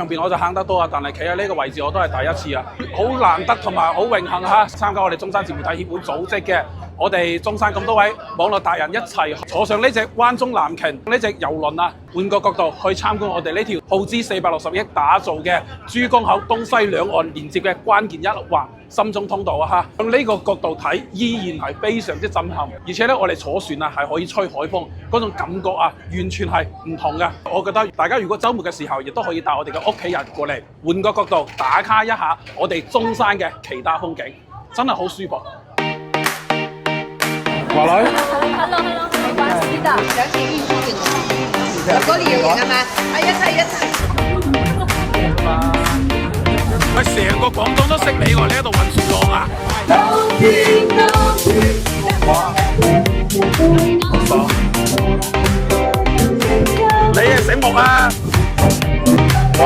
上邊我就行得多啊，但係企喺呢個位置我都係第一次啊，好難得同埋好榮幸嚇，參加我哋中山自媒體協會組織嘅，我哋中山咁多位網絡達人一齊坐上呢隻灣中藍鯨呢隻郵輪啊，換個角度去參觀我哋呢條耗資460億打造嘅珠江口東西兩岸連接嘅關鍵一環深中通道啊嚇，從呢個角度睇依然係非常之震撼，而且咧我哋坐船啊係可以吹海風，嗰種感覺啊完全係唔同嘅。我覺得大家如果週末嘅時候，亦都可以帶我哋嘅屋企人過嚟，換個角度打卡一下我哋中山嘅其他風景，真係好舒服。華女 ，hello， 沒關係的，兩件預算嘅我，如果你要影啊嘛，一齊。喂，成個廣東都識你喎，你喺度運船浪啊！你係醒目啊！哇！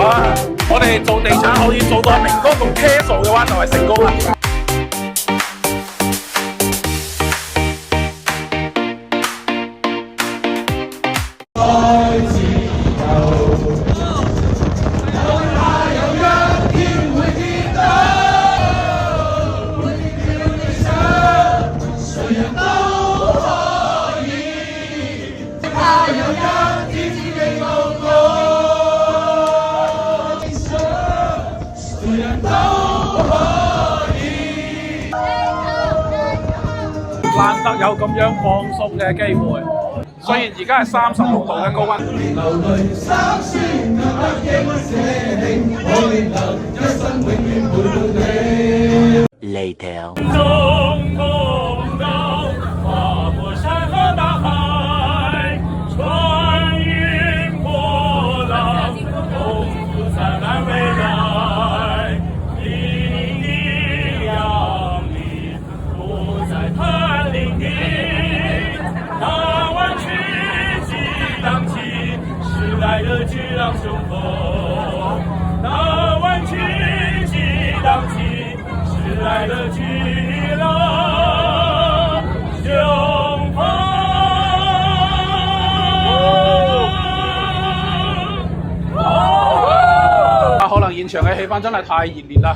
我哋做地產可以做到明哥咁 casual 嘅話，就係成功啦！難得有咁樣放鬆嘅機會，雖然而家係36度嘅高溫。Later。巨浪雄风，那湾曲激荡起，驶来了巨浪雄风。可能現場嘅氣氛真係太熱烈啦，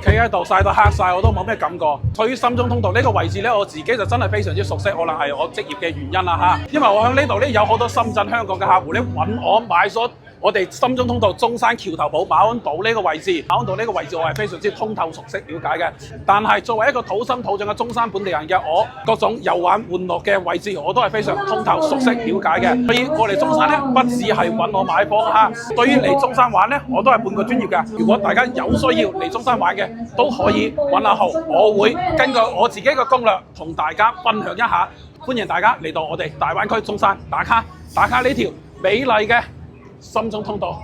企喺度曬到黑晒，我都冇咩感覺。對於深中通道呢個位置呢，我自己就真係非常之熟悉，可能係我職業嘅原因啦嚇。因為我喺呢度呢，有好多深圳、香港嘅客戶呢揾我買咗我哋深中通道中山橋頭堡馬鞍島呢個位置，馬鞍島呢個位置我係非常之通透熟悉了解嘅。但係作為一個土生土長嘅中山本地人嘅我，各種遊玩玩樂嘅位置我都係非常通透熟悉了解嘅。所以過嚟中山呢，不只係揾我買貨嚇。對於嚟中山玩呢，我都係半個專業嘅。如果大家有需要嚟中山玩嘅，都可以揾阿豪，我會根據我自己嘅攻略同大家分享一下。歡迎大家嚟到我哋大灣區中山打卡呢條美麗嘅深中通道。